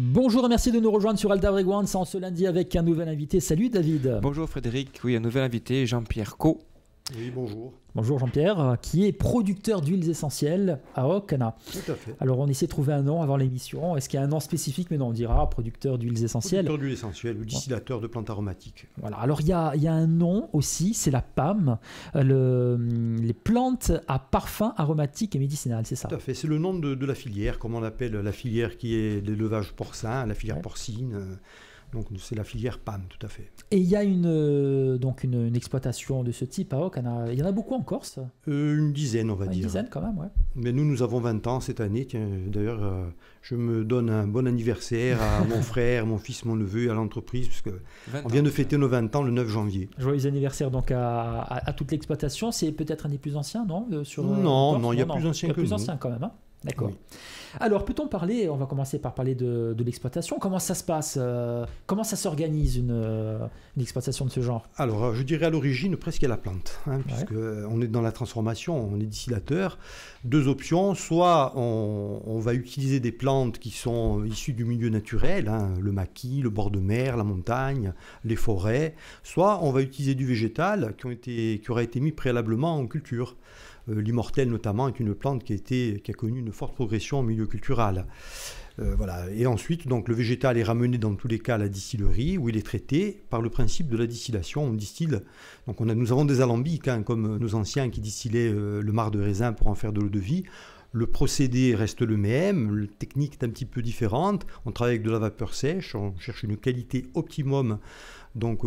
Bonjour et merci de nous rejoindre sur Alta Breguan, en ce lundi avec un nouvel invité. Salut David. Bonjour Frédéric, oui, un nouvel invité, Jean-Pierre Co. Oui, bonjour. Bonjour Jean-Pierre, qui est producteur d'huiles essentielles à Ocana. Tout à fait. Alors on essaie de trouver un nom avant l'émission. Est-ce qu'il y a un nom spécifique? Mais non, on dira producteur d'huiles essentielles. Producteur d'huiles essentielles ou distillateur de plantes aromatiques. Voilà. Alors il y a un nom aussi, c'est la PAM, les plantes à parfum aromatique et médicinal, c'est ça? Tout à fait, c'est le nom de la filière, comme on appelle la filière qui est l'élevage porcin, la filière Ouais. porcine. Donc c'est la filière PAM, tout à fait. Et il y a une exploitation de ce type à Ocana. Il y en a beaucoup en Corse? Une dizaine, on va Une dire. dizaine quand même, ouais. Mais nous avons 20 ans cette année. Tiens, d'ailleurs, je me donne un bon anniversaire à mon frère, mon fils, mon neveu et à l'entreprise, puisque on vient de fêter nos 20 ans le 9 janvier. Joyeux anniversaire donc à toute l'exploitation. C'est peut-être un des plus anciens, non Non, il y a plus ancien que plus nous. ancien quand même, hein. D'accord. Oui. Alors, peut-on parler, on va commencer par parler de l'exploitation. Comment ça se passe comment ça s'organise une exploitation de ce genre? Alors, je dirais à l'origine presque à la plante, puisque on est dans la transformation, on est distillateur. Deux options, soit on va utiliser des plantes qui sont issues du milieu naturel, le maquis, le bord de mer, la montagne, les forêts, soit on va utiliser du végétal qui aura été mis préalablement en culture. L'immortel notamment est une plante qui a connu une forte progression au milieu culturel. Voilà. Et ensuite, donc, le végétal est ramené dans tous les cas à la distillerie où il est traité par le principe de la distillation. On distille. Donc nous avons des alambics, comme nos anciens qui distillaient le marc de raisin pour en faire de l'eau de vie. Le procédé reste le même, la technique est un petit peu différente. On travaille avec de la vapeur sèche, on cherche une qualité optimum donc,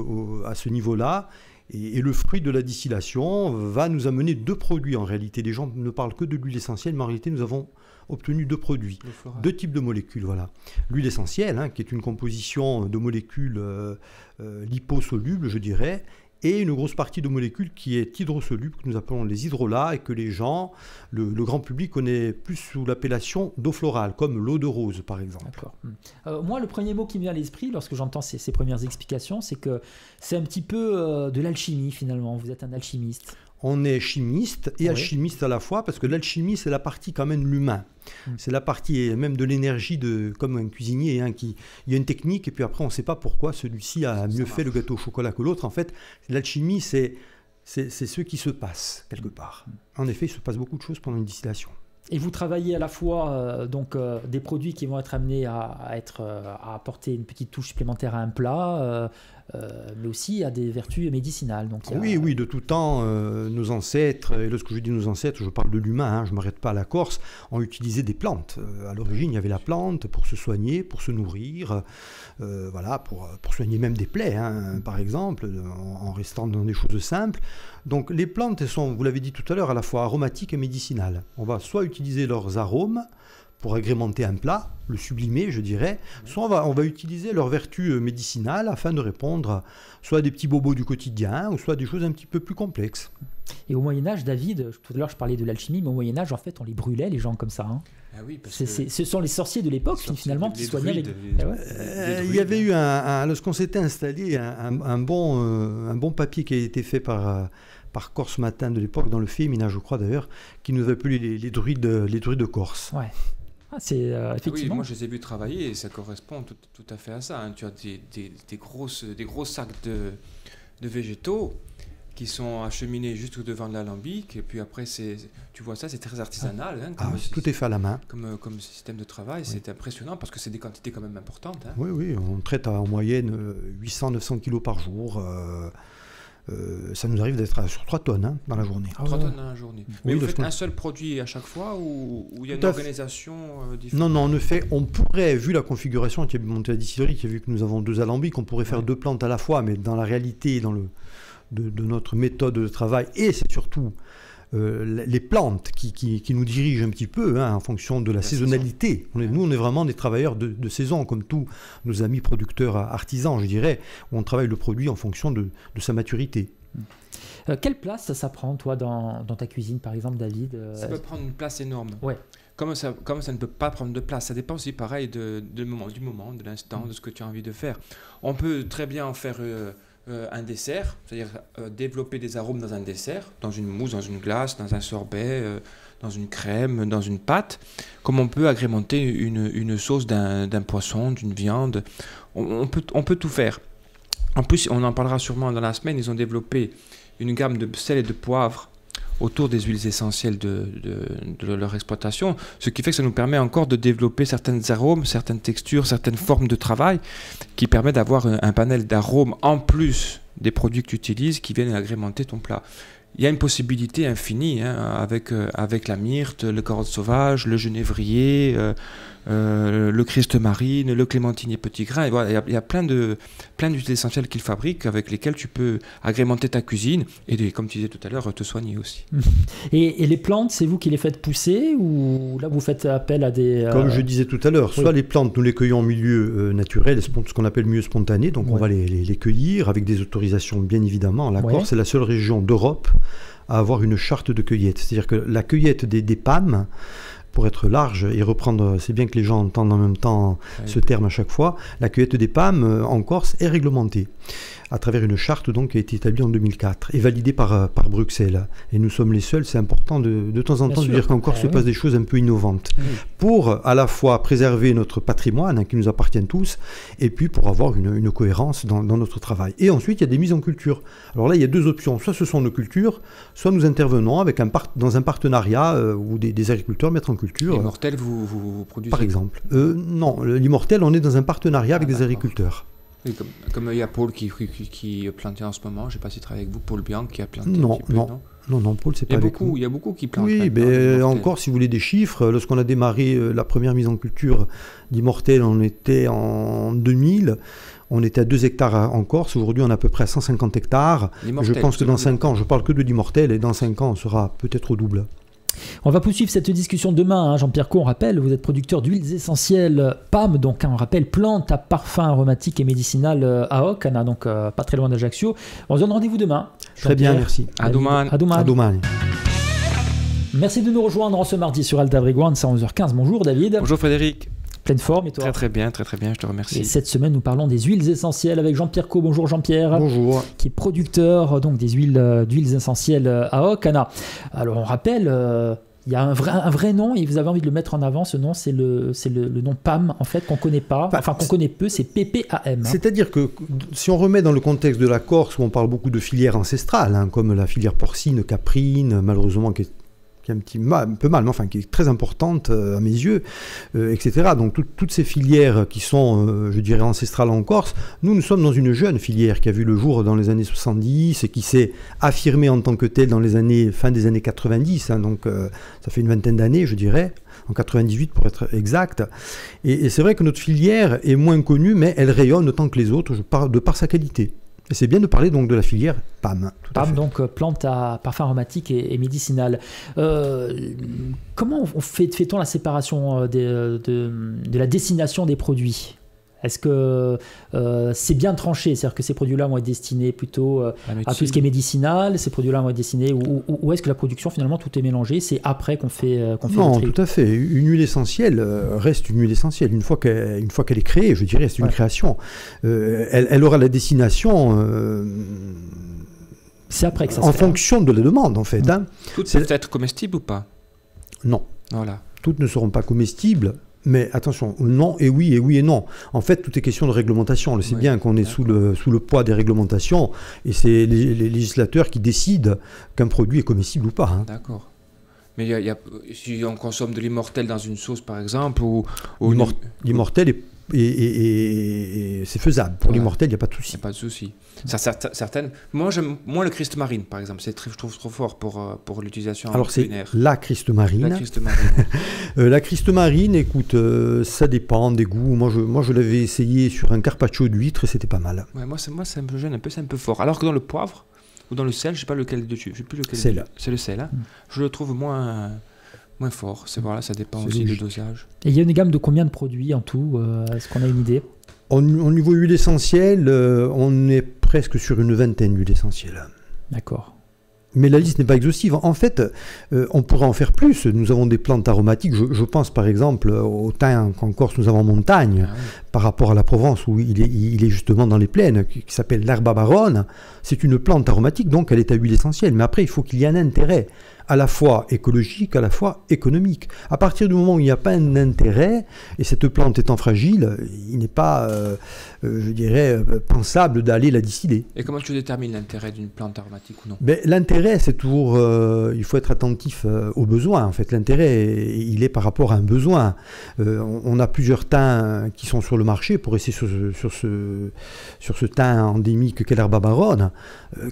à ce niveau-là. Et le fruit de la distillation va nous amener deux produits en réalité. Les gens ne parlent que de l'huile essentielle, mais en réalité nous avons obtenu deux produits, deux types de molécules. Voilà. L'huile essentielle, qui est une composition de molécules liposolubles, je dirais, et une grosse partie de molécules qui est hydrosoluble, que nous appelons les hydrolats, et que les gens, le grand public connaît plus sous l'appellation d'eau florale, comme l'eau de rose par exemple. D'accord. Moi, le premier mot qui me vient à l'esprit lorsque j'entends ces premières explications, c'est que c'est un petit peu de l'alchimie finalement. Vous êtes un alchimiste. On est chimiste et alchimiste à la fois, parce que l'alchimie, c'est la partie quand même de l'humain. C'est la partie même de l'énergie, comme un cuisinier. Il y a une technique, et puis après, on ne sait pas pourquoi celui-ci a mieux fait le gâteau au chocolat que l'autre. En fait, l'alchimie, c'est ce qui se passe, quelque part. En effet, il se passe beaucoup de choses pendant une distillation. Et vous travaillez à la fois des produits qui vont être amenés à apporter une petite touche supplémentaire à un plat, mais aussi à des vertus médicinales. Donc, Oui, de tout temps, nos ancêtres, et lorsque je dis nos ancêtres, je parle de l'humain, je ne m'arrête pas à la Corse, ont utilisé des plantes. À l'origine, il y avait la plante pour se soigner, pour se nourrir, pour soigner même des plaies, par exemple, en restant dans des choses simples. Donc les plantes, elles sont, vous l'avez dit tout à l'heure, à la fois aromatiques et médicinales. On va soit utiliser leurs arômes pour agrémenter un plat, le sublimer, je dirais, soit on va utiliser leurs vertus médicinales afin de répondre soit à des petits bobos du quotidien, ou soit à des choses un petit peu plus complexes. Et au Moyen-Âge, David, tout à l'heure je parlais de l'alchimie, mais au Moyen-Âge, en fait, on les brûlait, les gens comme ça. Ah oui, parce ce sont les sorciers de l'époque, finalement, qui soignaient avec... Il y avait eu, lorsqu'on s'était installé, un bon papier qui a été fait par Corse Matin de l'époque, dans le Féminin, je crois d'ailleurs, qui nous appelait les druides de Corse. Ouais. Effectivement. Oui, moi je les ai vus travailler et ça correspond tout à fait à ça. Tu as des gros sacs de végétaux qui sont acheminés juste devant de l'alambic, et puis après tu vois ça, c'est très artisanal. Tout est fait à la main. Comme système de travail, c'est impressionnant parce que c'est des quantités quand même importantes. Oui, on traite en moyenne 800-900 kilos par jour. Ça nous arrive d'être sur 3 tonnes dans la journée. 3 tonnes dans la journée. Mais vous faites un seul produit à chaque fois ou il y a une organisation différente? Non, on pourrait, vu la configuration qui est montée à la distillerie, qui a vu que nous avons deux alambics, on pourrait faire deux plantes à la fois, mais dans la réalité, de notre méthode de travail, et c'est surtout les plantes qui nous dirigent un petit peu en fonction de la saisonnalité. Nous, on est vraiment des travailleurs de saison, comme tous nos amis producteurs artisans, je dirais, où on travaille le produit en fonction de sa maturité. Quelle place ça prend, toi, dans ta cuisine, par exemple, David? Ça peut prendre une place énorme. Ouais. Comme ça ne peut pas prendre de place, ça dépend aussi pareil du moment, de l'instant, de ce que tu as envie de faire. On peut très bien en faire un dessert, c'est-à-dire développer des arômes dans un dessert, dans une mousse, dans une glace, dans un sorbet, dans une crème, dans une pâte, comme on peut agrémenter une sauce d'un poisson, d'une viande. On peut tout faire. En plus, on en parlera sûrement dans la semaine, ils ont développé une gamme de sel et de poivre autour des huiles essentielles de leur exploitation, ce qui fait que ça nous permet encore de développer certains arômes, certaines textures, certaines formes de travail qui permettent d'avoir un panel d'arômes en plus des produits que tu utilises qui viennent agrémenter ton plat. Il y a une possibilité infinie avec la myrte, le carotte sauvage, le genévrier, le Christ marine, le clémentinier petit grain. Et voilà, il y a plein d'huiles essentielles qu'ils fabriquent avec lesquelles tu peux agrémenter ta cuisine et, comme tu disais tout à l'heure, te soigner aussi. Et les plantes, c'est vous qui les faites pousser ou là vous faites appel à des... Comme je disais tout à l'heure, soit les plantes, nous les cueillons en milieu naturel, ce qu'on appelle milieu spontané, donc on va les cueillir avec des autorisations bien évidemment. La Corse est la seule région d'Europe à avoir une charte de cueillette. C'est-à-dire que la cueillette des PAM, pour être large et reprendre, c'est bien que les gens entendent en même temps ce terme à chaque fois, la cueillette des PAM en Corse est réglementée à travers une charte donc, qui a été établie en 2004 et validée par Bruxelles. Et nous sommes les seuls, c'est important de temps en temps de dire qu'en Corse se passe des choses un peu innovantes pour à la fois préserver notre patrimoine qui nous appartient tous et puis pour avoir une cohérence dans notre travail. Et ensuite, il y a des mises en culture. Alors là, il y a deux options. Soit ce sont nos cultures, soit nous intervenons dans un partenariat où des agriculteurs mettent en culture. L'Immortel, vous produisez? Par exemple. Non, l'Immortel, on est dans un partenariat avec des agriculteurs. Oui, comme il y a Paul qui plantait en ce moment, je ne sais pas s'il travaille avec vous, Paul Bianc qui a planté non, un petit peu, non, Paul, c'est pas avec nous. Il y a beaucoup qui plantent. Oui, mais encore, si vous voulez des chiffres, lorsqu'on a démarré la première mise en culture d'Immortel, on était en 2000, on était à 2 hectares en Corse, aujourd'hui on est à peu près à 150 hectares. Je pense que dans 5 ans, je parle que de l'Immortel, et dans 5 ans, on sera peut-être au double. On va poursuivre cette discussion demain. Jean-Pierre Cot, on rappelle, vous êtes producteur d'huiles essentielles PAM, donc on rappelle plantes à parfum aromatique et médicinal à Ocana, donc pas très loin d'Ajaccio. On se donne rendez-vous demain. Très bien, merci. À demain. Merci de nous rejoindre en ce mardi sur Alta Brigouane, c'est à 11h15. Bonjour David. Bonjour Frédéric. Pleine forme et toi? Très bien, je te remercie. Et cette semaine, nous parlons des huiles essentielles avec Jean-Pierre Cot. Bonjour Jean-Pierre. Bonjour. Qui est producteur donc, d'huiles essentielles à Ocana. Alors on rappelle... il y a un vrai nom et vous avez envie de le mettre en avant. Ce nom, c'est le nom PAM, en fait, qu'on ne connaît pas. Enfin, qu'on connaît peu, c'est PPAM. C'est-à-dire que si on remet dans le contexte de la Corse, où on parle beaucoup de filières ancestrales, comme la filière porcine, caprine, malheureusement, qui est un peu mal, mais enfin qui est très importante à mes yeux, etc. Donc toutes ces filières qui sont, je dirais, ancestrales en Corse, nous sommes dans une jeune filière qui a vu le jour dans les années 70 et qui s'est affirmée en tant que telle dans fin des années 90, donc ça fait une vingtaine d'années, je dirais, en 98 pour être exact. Et c'est vrai que notre filière est moins connue, mais elle rayonne autant que les autres de par sa qualité. Et c'est bien de parler donc de la filière PAM. PAM, donc plante à parfum aromatique et médicinal. Comment fait-on la séparation de la destination des produits? Est-ce que c'est bien tranché? C'est-à-dire que ces produits-là vont être destinés plutôt à tout ce qui est médicinal, ces produits-là vont être destinés, ou est-ce que la production, finalement, tout est mélangé? C'est après qu'on fait le tri? Non, tout à fait. Une huile essentielle reste une huile essentielle. Une fois qu'elle est créée, je dirais, c'est une création. Elle aura la destination... c'est après que ça en fonction de la demande, en fait. Toutes peuvent être comestibles ou pas? Non. Voilà. Toutes ne seront pas comestibles. Mais attention, non et oui et non. En fait, tout est question de réglementation. On le sait bien qu'on est sous le poids des réglementations et c'est les législateurs qui décident qu'un produit est comestible ou pas. D'accord. Mais si on consomme de l'Immortel dans une sauce, par exemple, l'Immortel c'est faisable. Pour l'Immortel, il n'y a pas de souci. Il n'y a pas de souci. Certaines... Moi, j'aime moins le Christ marine, par exemple. Je trouve trop fort pour l'utilisation culinaire. C'est la Christ marine. La Christ marine, écoute, ça dépend des goûts. Moi, je l'avais essayé sur un carpaccio d'huître et c'était pas mal. Ouais, moi, ça me gêne un peu, c'est un peu fort. Alors que dans le poivre ou dans le sel, je ne sais pas lequel dessus. Je sais plus lequel. C'est le sel. Hein. Je le trouve moins fort. Ça dépend aussi du dosage. Et il y a une gamme de combien de produits en tout? Est-ce qu'on a une idée? Au niveau huile essentielle, on est presque sur une vingtaine d'huiles essentielles. D'accord. Mais la liste n'est pas exhaustive. En fait, on pourrait en faire plus. Nous avons des plantes aromatiques. Je pense par exemple au thym qu'en Corse nous avons en montagne, par rapport à la Provence où il est justement dans les plaines, qui s'appelle l'herba baronne. C'est une plante aromatique, donc elle est à huile essentielle. Mais après, il faut qu'il y ait un intérêt, à la fois écologique, à la fois économique. À partir du moment où il n'y a pas un intérêt, et cette plante étant fragile, il n'est pas, je dirais, pensable d'aller la distiller. Et comment tu détermines l'intérêt d'une plante aromatique ou non? L'intérêt, c'est toujours, il faut être attentif aux besoins. En fait, l'intérêt, il est par rapport à un besoin. On a plusieurs thym qui sont sur le marché pour essayer sur ce thym endémique qu'est l'herba baronne,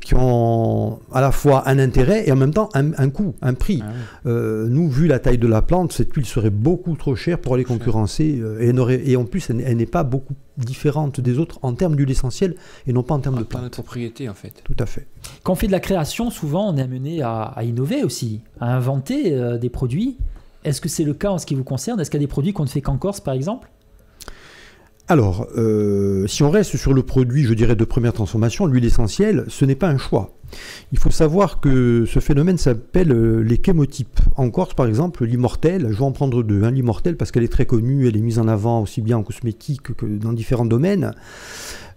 qui ont à la fois un intérêt et en même temps un coût, un prix. Nous, vu la taille de la plante, cette huile serait beaucoup trop chère pour aller concurrencer. Et en plus, elle n'est pas beaucoup différente des autres en termes d'huile essentielle et non pas en termes de plante. Pas de propriété, en fait. Tout à fait. Quand on fait de la création, souvent, on est amené à innover aussi, à inventer des produits. Est-ce que c'est le cas en ce qui vous concerne? Est-ce qu'il y a des produits qu'on ne fait qu'en Corse, par exemple? Alors, si on reste sur le produit, je dirais, de première transformation, l'huile essentielle, ce n'est pas un choix. Il faut savoir que ce phénomène s'appelle les chémotypes. En Corse, par exemple, l'immortelle, je vais en prendre deux. L'immortelle, parce qu'elle est très connue, elle est mise en avant aussi bien en cosmétique que dans différents domaines.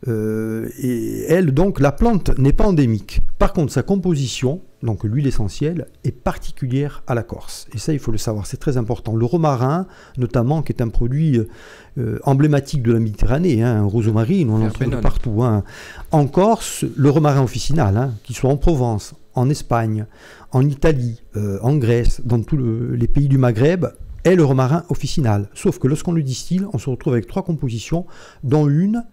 Et elle, donc, la plante n'est pas endémique. Par contre, sa composition, donc l'huile essentielle, est particulière à la Corse. Et ça, il faut le savoir, c'est très important. Le romarin, notamment, qui est un produit emblématique de la Méditerranée, un rosomarine, on en trouve de partout. En Corse, le romarin officinal, qu'il soit en Provence, en Espagne, en Italie, en Grèce, dans tous les pays du Maghreb, est le romarin officinal. Sauf que lorsqu'on le distille, on se retrouve avec 3 compositions, dont une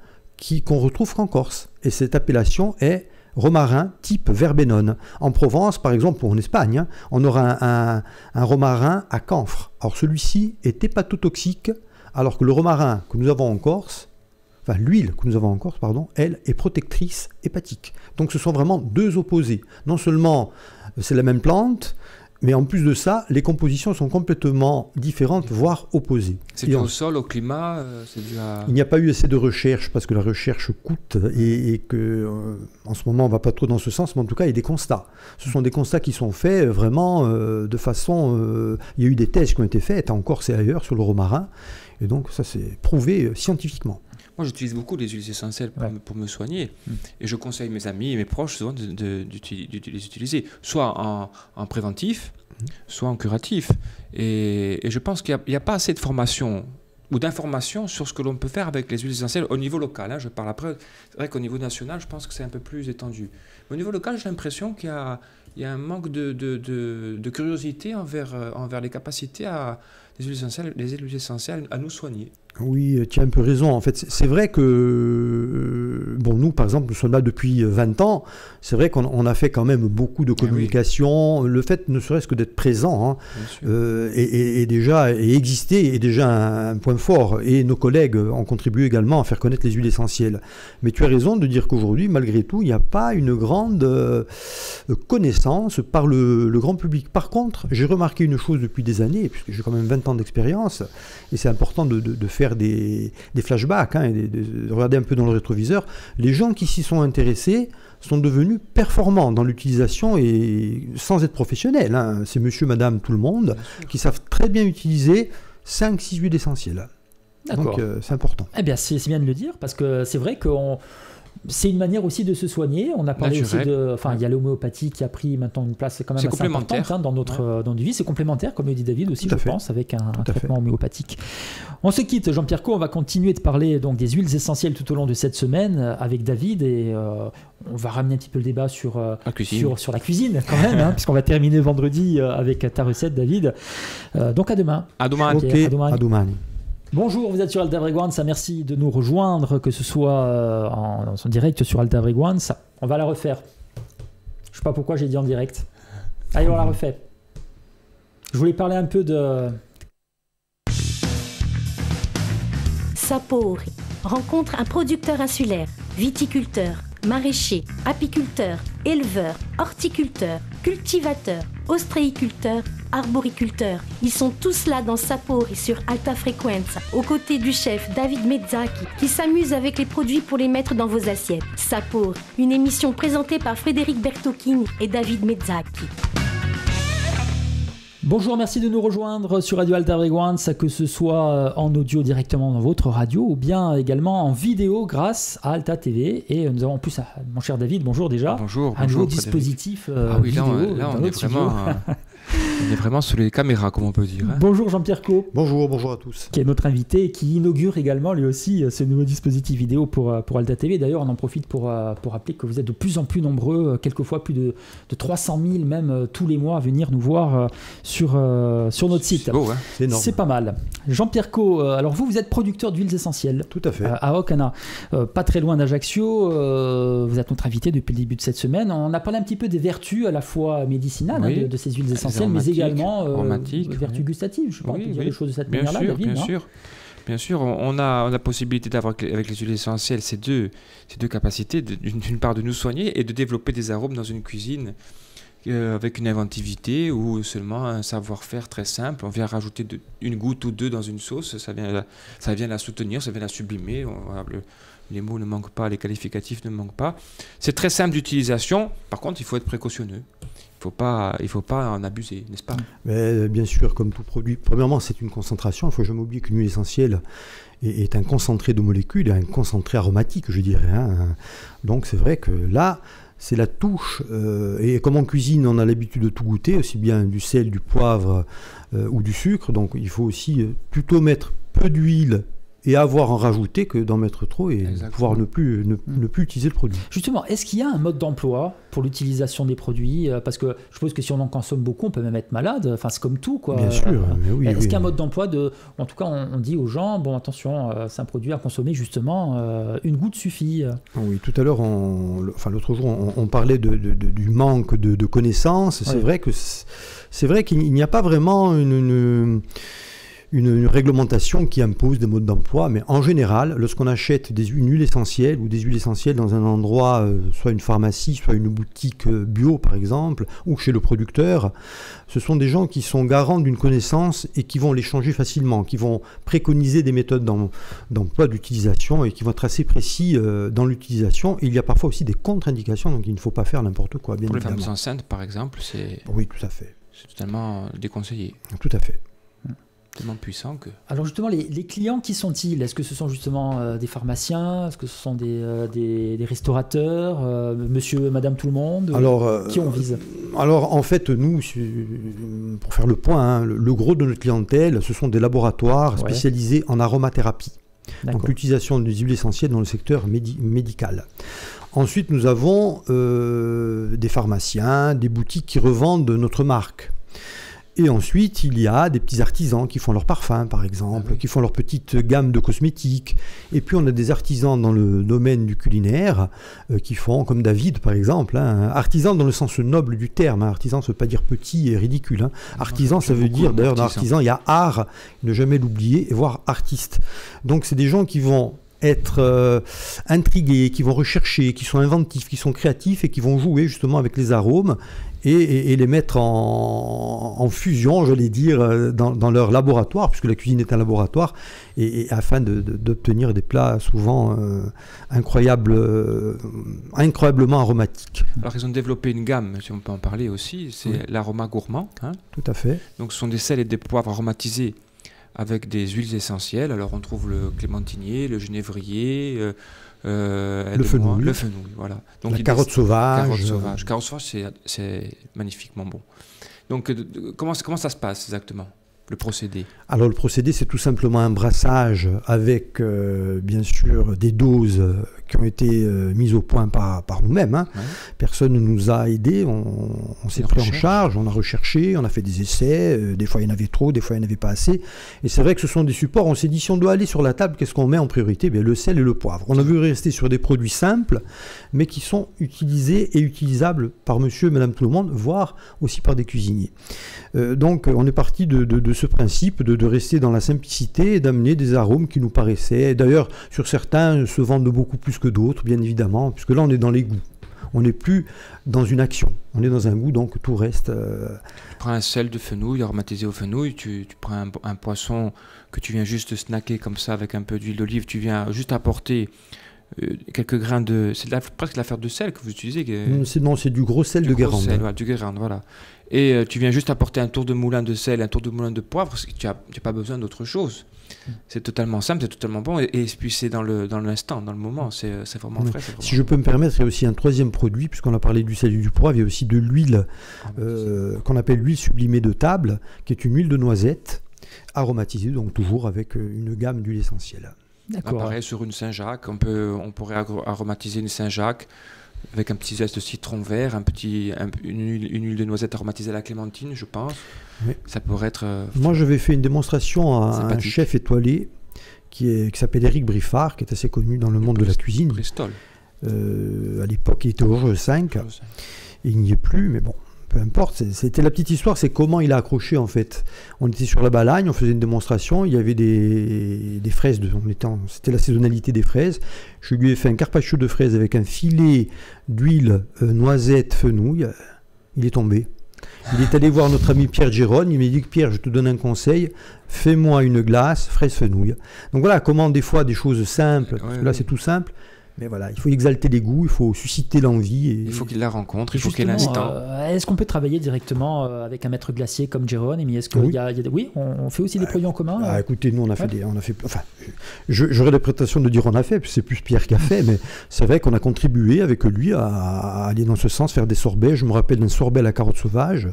qu'on retrouve qu'en Corse. Et cette appellation est romarin type verbenone. En Provence, par exemple, ou en Espagne, on aura un romarin à camphre. Alors celui-ci est hépatotoxique, alors que le romarin que nous avons en Corse, enfin l'huile que nous avons en Corse, pardon, elle est protectrice hépatique. Donc ce sont vraiment deux opposés. Non seulement c'est la même plante, mais en plus de ça, les compositions sont complètement différentes, voire opposées. C'est dû au sol, au climat, c'est dû à... Il n'y a pas eu assez de recherche, parce que la recherche coûte, et que en ce moment, on ne va pas trop dans ce sens, mais en tout cas, il y a des constats. Ce sont des constats qui sont faits vraiment de façon... il y a eu des thèses qui ont été faites, en Corse et ailleurs, sur le romarin, et donc ça, c'est prouvé scientifiquement. Moi, j'utilise beaucoup les huiles essentielles pour me soigner. Et je conseille mes amis et mes proches souvent de les utiliser, soit en préventif, soit en curatif. Et je pense qu'il n'y a pas assez de formation ou d'informations sur ce que l'on peut faire avec les huiles essentielles au niveau local. Je parle après. C'est vrai qu'au niveau national, je pense que c'est un peu plus étendu. Mais au niveau local, j'ai l'impression qu'il y a un manque de curiosité envers les capacités des huiles essentielles à nous soigner. Oui, tu as un peu raison. En fait, c'est vrai que, nous, par exemple, nous sommes là depuis 20 ans. C'est vrai qu'on a fait quand même beaucoup de communication. Le fait, ne serait-ce que d'être présent, et exister est déjà un point fort. Et nos collègues ont contribué également à faire connaître les huiles essentielles. Mais tu as raison de dire qu'aujourd'hui, malgré tout, il n'y a pas une grande connaissance par le grand public. Par contre, j'ai remarqué une chose depuis des années, puisque j'ai quand même 20 ans d'expérience, et c'est important de faire des flashbacks, et de regarder un peu dans le rétroviseur. Les gens qui s'y sont intéressés sont devenus performants dans l'utilisation et sans être professionnels. C'est monsieur, madame, tout le monde qui savent très bien utiliser 5-6 huiles essentielles. D'accord. Donc c'est important. Eh bien, c'est bien de le dire, parce que c'est vrai qu'on... C'est une manière aussi de se soigner. On a parlé aussi de... Enfin, il y a l'homéopathie qui a pris maintenant une place quand même assez importante dans notre vie. C'est complémentaire, comme le dit David aussi, je pense, avec un traitement homéopathique. On se quitte, Jean-Pierre Cot. On va continuer de parler donc, des huiles essentielles tout au long de cette semaine avec David. Et on va ramener un petit peu le débat sur la cuisine quand même, puisqu'on va terminer vendredi avec ta recette, David. Donc à demain. À demain. Okay. À demain. Bonjour, vous êtes sur Alta Frequenza, merci de nous rejoindre, que ce soit en direct sur Alta Frequenza. On va la refaire. Je sais pas pourquoi j'ai dit en direct. Allez, on la refait. Je voulais parler un peu de... Sapori rencontre un producteur insulaire, viticulteur, maraîcher, apiculteur, éleveur, horticulteur, cultivateur, ostréiculteur arboriculteurs. Ils sont tous là dans Sapor et sur Alta Frequenza, aux côtés du chef David Mezzaki, qui s'amuse avec les produits pour les mettre dans vos assiettes. Sapor, une émission présentée par Frédéric Bertocchini et David Mezzaki. Bonjour, merci de nous rejoindre sur Radio Alta Frequenza, que ce soit en audio directement dans votre radio ou bien également en vidéo grâce à Alta TV. Et nous avons en plus, mon cher David, bonjour déjà, bonjour, nouveau dispositif vidéo. Là, on est vraiment sur les caméras, comme on peut dire. Bonjour Jean-Pierre Co. Bonjour à tous. Qui est notre invité et qui inaugure également lui aussi ce nouveau dispositif vidéo pour Alta TV. D'ailleurs, on en profite pour rappeler que vous êtes de plus en plus nombreux, quelquefois plus de 300 000 même tous les mois à venir nous voir sur notre site. C'est beau, hein. C'est énorme. C'est pas mal. Jean-Pierre Co, alors vous êtes producteur d'huiles essentielles. Tout à fait. À Ocana, pas très loin d'Ajaccio. Vous êtes notre invité depuis le début de cette semaine. On a parlé un petit peu des vertus à la fois médicinales de ces huiles essentielles, mais également vertus gustatives. Je pense qu'on peut dire les choses de cette manière-là, David. Bien sûr, on a la possibilité d'avoir avec les huiles essentielles ces deux capacités, d'une part de nous soigner et de développer des arômes dans une cuisine avec une inventivité ou seulement un savoir-faire très simple. On vient rajouter une goutte ou deux dans une sauce, ça vient la soutenir, ça vient la sublimer. Les mots ne manquent pas, les qualificatifs ne manquent pas. C'est très simple d'utilisation, par contre il faut être précautionneux. Il faut pas en abuser, n'est-ce pas? Mais, bien sûr, comme tout produit, premièrement c'est une concentration. Il ne faut jamais oublier qu'une huile essentielle est un concentré de molécules, un concentré aromatique, je dirais. Donc c'est vrai que là, c'est la touche. Et comme en cuisine, on a l'habitude de tout goûter, aussi bien du sel, du poivre ou du sucre. Donc il faut aussi plutôt mettre peu d'huile et avoir en rajouter que d'en mettre trop et pouvoir ne plus utiliser le produit. Justement, est-ce qu'il y a un mode d'emploi pour l'utilisation des produits? Parce que je suppose que si on en consomme beaucoup, on peut même être malade. Enfin, c'est comme tout, quoi. Bien sûr, mais oui. Est-ce qu'il y a un mode d'emploi en tout cas, on dit aux gens, bon, attention, c'est un produit à consommer justement, une goutte suffit. Oui, tout à l'heure, l'autre jour, on parlait du manque de connaissances. C'est vrai qu'il n'y a pas vraiment une réglementation qui impose des modes d'emploi, mais en général, lorsqu'on achète une huile essentielle ou des huiles essentielles dans un endroit, soit une pharmacie, soit une boutique bio par exemple, ou chez le producteur, ce sont des gens qui sont garants d'une connaissance et qui vont l'échanger facilement, qui vont préconiser des méthodes d'emploi, d'utilisation et qui vont être assez précis dans l'utilisation. Et il y a parfois aussi des contre-indications, donc il ne faut pas faire n'importe quoi, bien évidemment. Pour les femmes enceintes par exemple, c'est... Oui, tout à fait. C'est totalement déconseillé. Tout à fait. Tellement puissant que... Alors justement, les clients, qui sont-ils? Est-ce que ce sont justement des pharmaciens? Est-ce que ce sont des restaurateurs? Monsieur, madame, tout le monde? Qui on vise? Alors en fait, nous, pour faire le point, le gros de notre clientèle, ce sont des laboratoires spécialisés en aromathérapie. Donc l'utilisation des huiles essentielles dans le secteur médical. Ensuite, nous avons des pharmaciens, des boutiques qui revendent notre marque. Et ensuite, il y a des petits artisans qui font leurs parfums, par exemple, qui font leur petite gamme de cosmétiques. Et puis, on a des artisans dans le domaine du culinaire qui font, comme David, par exemple, artisan dans le sens noble du terme. Artisan, ça ne veut pas dire petit et ridicule. Artisan, ça veut dire, d'ailleurs, dans artisan, il y a art, ne jamais l'oublier, et voire artiste. Donc, c'est des gens qui vont être intrigués, qui vont rechercher, qui sont inventifs, qui sont créatifs et qui vont jouer justement avec les arômes et les mettre en fusion, j'allais dire, dans leur laboratoire, puisque la cuisine est un laboratoire, et afin d'obtenir des plats souvent incroyablement aromatiques. Alors ils ont développé une gamme, si on peut en parler aussi, c'est l'aroma gourmand. Tout à fait. Donc ce sont des sels et des poivres aromatisés avec des huiles essentielles. Alors on trouve le clémentinier, le genévrier, le fenouil, voilà. Donc la carotte sauvage. Carotte sauvage, c'est magnifiquement bon. Donc comment ça se passe exactement, le procédé? Alors le procédé, c'est tout simplement un brassage avec bien sûr des doses qui ont été mises au point par nous-mêmes. Personne ne nous a aidés, on s'est pris en charge, on a recherché, on a fait des essais, des fois il y en avait trop, des fois il n'y en avait pas assez. Et c'est vrai que ce sont des supports, on s'est dit si on doit aller sur la table, qu'est-ce qu'on met en priorité? Le sel et le poivre. On a voulu rester sur des produits simples, mais qui sont utilisés et utilisables par monsieur et madame tout le monde, voire aussi par des cuisiniers. Donc on est parti de ce principe de rester dans la simplicité et d'amener des arômes qui nous paraissaient. D'ailleurs, sur certains se vendent beaucoup plus que d'autres, bien évidemment, puisque là on est dans les goûts. On n'est plus dans une action, on est dans un goût, donc tout reste... Tu prends un sel de fenouil aromatisé au fenouil, tu prends un poisson que tu viens juste snacker comme ça avec un peu d'huile d'olive, tu viens juste apporter quelques grains de... C'est presque l'affaire de sel que vous utilisez. Non, c'est du gros sel de Guérande. Ouais, du Guérande, voilà. Et tu viens juste apporter un tour de moulin de sel, un tour de moulin de poivre, parce que tu n'as pas besoin d'autre chose. C'est totalement simple, c'est totalement bon, et puis c'est dans l'instant, dans le moment, c'est vraiment frais. Vraiment... Si je peux me permettre, il y a aussi un troisième produit, puisqu'on a parlé du sel et du poivre, il y a aussi de l'huile qu'on appelle l'huile sublimée de table, qui est une huile de noisette aromatisée, donc toujours avec une gamme d'huiles essentielles. D'accord. Pareil, sur une Saint-Jacques, on pourrait aromatiser une Saint-Jacques avec un petit zeste de citron vert, une huile de noisette aromatisée à la clémentine, je pense. Oui. Ça pourrait être... Moi, j'avais fait une démonstration à un chef étoilé qui s'appelle Éric Briffard, qui est assez connu dans le monde de la cuisine. Bristol. À l'époque, il était au Georges 5. Il n'y est plus, mais bon, peu importe. C'était la petite histoire, c'est comment il a accroché, en fait. On était sur la Balagne, on faisait une démonstration, il y avait des fraises, c'était la saisonnalité des fraises. Je lui ai fait un carpaccio de fraises avec un filet d'huile noisette fenouil. Il est tombé. Il est allé voir notre ami Pierre Géronne, il m'a dit que Pierre, je te donne un conseil, fais-moi une glace fraise fenouil. Donc voilà, comment des fois des choses simples, parce que là c'est tout simple, mais voilà, il faut exalter les goûts, il faut susciter l'envie. Il faut qu'il la rencontre, il faut qu'il ait l'instant. Est-ce qu'on peut travailler directement avec un maître glacier comme Géronne? Oui, on fait aussi des produits en commun. Écoutez, nous on a fait enfin, j'aurais la prétention de dire on a fait, c'est plus Pierre qui a fait, mais c'est vrai qu'on a contribué avec lui à aller dans ce sens, faire des sorbets. Je me rappelle d'un sorbet à la carotte sauvage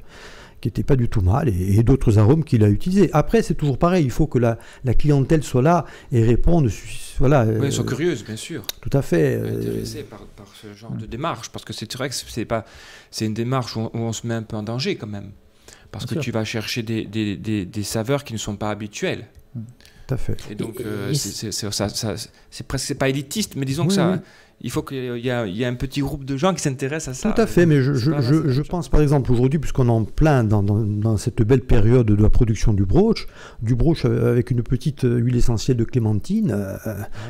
qui n'était pas du tout mal, et d'autres arômes qu'il a utilisés. Après, c'est toujours pareil, il faut que la clientèle soit là et réponde. Voilà, oui, ils sont curieuses, bien sûr. Tout à fait. Intéressés par ce genre de démarche, parce que c'est vrai que c'est une démarche où on se met un peu en danger quand même, parce que tu vas chercher des saveurs qui ne sont pas habituelles. Tout à fait. Et donc, c'est presque, c'est pas élitiste, mais disons que ça... Il faut qu'il y ait un petit groupe de gens qui s'intéressent à ça. Tout à fait, mais je pense par exemple aujourd'hui, puisqu'on est en plein dans cette belle période de la production du brooch avec une petite huile essentielle de clémentine,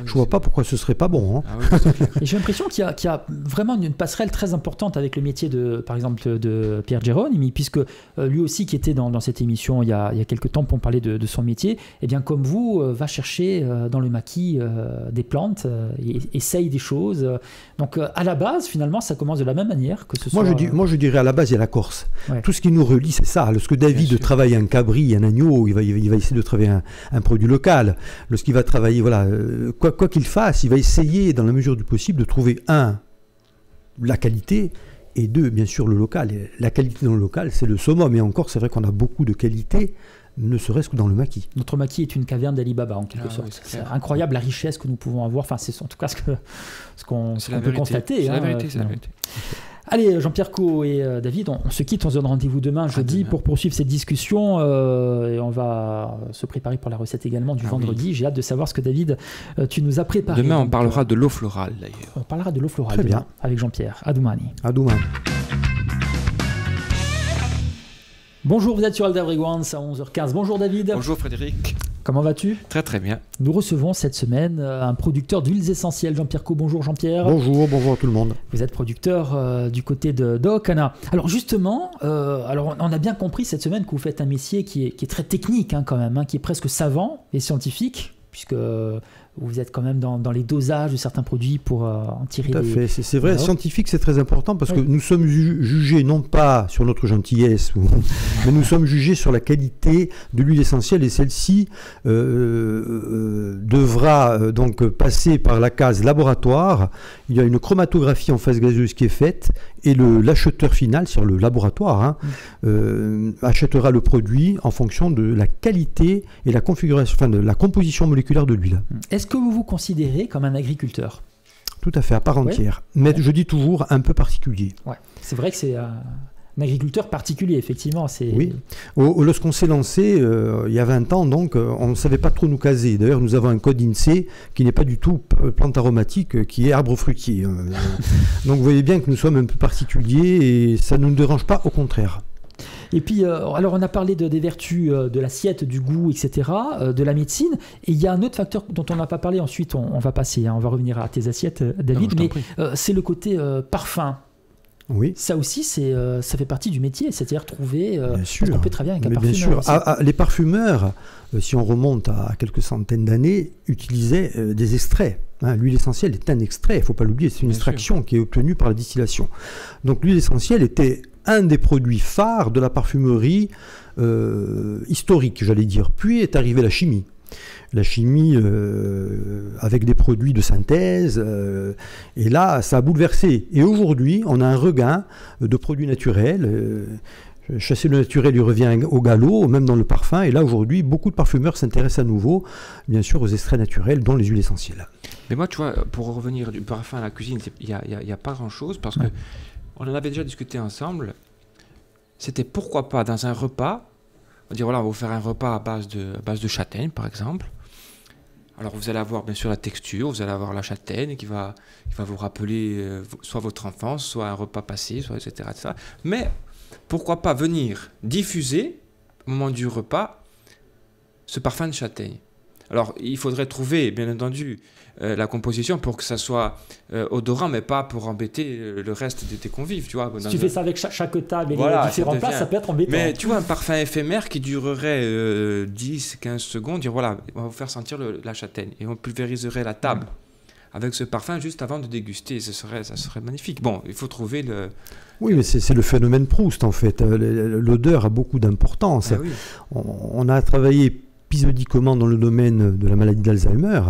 je vois pas pourquoi ce serait pas bon. Hein. Et j'ai l'impression qu'il y a vraiment une passerelle très importante avec le métier par exemple de Pierre Géronne, puisque lui aussi qui était dans cette émission il y a quelques temps pour parler de son métier, et bien comme vous, va chercher dans le maquis des plantes, et essaye des choses. Donc à la base, finalement, ça commence de la même manière que ce soit... Moi, je dirais à la base, il y a la Corse. Ouais. Tout ce qui nous relie, c'est ça. Lorsque David travaille un cabri, un agneau, il va essayer de travailler un produit local. Lorsqu'il va travailler, quoi qu'il fasse, il va essayer, dans la mesure du possible, de trouver la qualité, et deux, bien sûr, le local. Et la qualité dans le local, c'est le summum. Et encore, c'est vrai qu'on a beaucoup de qualité, ne serait-ce que dans le maquis. Notre maquis est une caverne d'Ali Baba, en quelque sorte. Oui, c'est incroyable la richesse que nous pouvons avoir. Enfin, c'est en tout cas ce qu'on peut constater. C'est la vérité, c'est la vérité. Allez, Jean-Pierre Caux et David, on se quitte, on se donne rendez-vous demain, jeudi, pour poursuivre cette discussion. Et on va se préparer pour la recette également du vendredi. Oui. J'ai hâte de savoir ce que, David, tu nous as préparé. Demain, on parlera de l'eau florale, d'ailleurs. On parlera de l'eau florale. Très bien. Avec Jean-Pierre. À Doumani. À Doumani. Bonjour, vous êtes sur Alta Frequenza à 11h15. Bonjour David. Bonjour Frédéric. Comment vas-tu? Très très bien. Nous recevons cette semaine un producteur d'huiles essentielles, Jean-Pierre Caux. Bonjour Jean-Pierre. Bonjour à tout le monde. Vous êtes producteur du côté d'Ocana. Alors justement, on a bien compris cette semaine que vous faites un métier qui est très technique quand même, qui est presque savant et scientifique, puisque vous êtes quand même dans les dosages de certains produits pour en tirer Tout à fait, c'est vrai, scientifique c'est très important parce que nous sommes jugés non pas sur notre gentillesse, mais nous sommes jugés sur la qualité de l'huile essentielle, et celle-ci devra donc passer par la case laboratoire. Il y a une chromatographie en phase gazeuse qui est faite, et l'acheteur final, c'est-à-dire le laboratoire, achètera le produit en fonction de la qualité et la configuration, de la composition moléculaire de l'huile. Est-ce que vous vous considérez comme un agriculteur? Tout à fait, à part entière. Mais je dis toujours un peu particulier. Ouais. C'est vrai que c'est un agriculteur particulier, effectivement. Oui. Lorsqu'on s'est lancé, il y a 20 ans, donc, on ne savait pas trop nous caser. D'ailleurs, nous avons un code INSEE qui n'est pas du tout plante aromatique, qui est arbre fruitier. Donc, vous voyez bien que nous sommes un peu particuliers, et ça ne nous dérange pas, au contraire. Et puis, alors on a parlé des vertus de l'assiette, du goût, etc., de la médecine. Et il y a un autre facteur dont on n'a pas parlé. Ensuite, on va passer, on va revenir à tes assiettes, David. Mais c'est le côté parfum. Oui. Ça aussi, ça fait partie du métier, c'est-à-dire trouver... Bien sûr. On peut travailler avec un Mais parfumeur. bien sûr. Les parfumeurs, si on remonte à quelques centaines d'années, utilisaient des extraits. L'huile essentielle est un extrait, il ne faut pas l'oublier, c'est une extraction qui est obtenue par la distillation. Donc l'huile essentielle était un des produits phares de la parfumerie historique, j'allais dire. Puis est arrivée la chimie. La chimie avec des produits de synthèse, et là, ça a bouleversé. Et aujourd'hui, on a un regain de produits naturels. Chasser le naturel, il revient au galop, même dans le parfum. Et là, aujourd'hui, beaucoup de parfumeurs s'intéressent à nouveau, bien sûr, aux extraits naturels, dont les huiles essentielles. Mais moi, tu vois, pour revenir du parfum à la cuisine, il n'y a pas grand-chose, parce que on en avait déjà discuté ensemble. C'était pourquoi pas, dans un repas, on va dire, voilà, on va vous faire un repas à base de châtaigne, par exemple. Alors, vous allez avoir, bien sûr, la texture, vous allez avoir la châtaigne qui va vous rappeler soit votre enfance, soit un repas passé, soit etc., etc. Mais pourquoi pas venir diffuser, au moment du repas, ce parfum de châtaigne. Alors, il faudrait trouver, bien entendu, la composition pour que ça soit odorant, mais pas pour embêter le reste de tes convives, tu vois. Si tu fais ça avec chaque table et les différents plats, ça peut être embêtant. Mais tu vois, un parfum éphémère qui durerait 10-15 secondes, dire voilà, on va vous faire sentir la châtaigne. Et on pulvériserait la table avec ce parfum juste avant de déguster. Ça serait magnifique. Bon, il faut trouver le... Oui, mais c'est le phénomène Proust, en fait. L'odeur a beaucoup d'importance. Ah oui. On a travaillé épisodiquement dans le domaine de la maladie d'Alzheimer,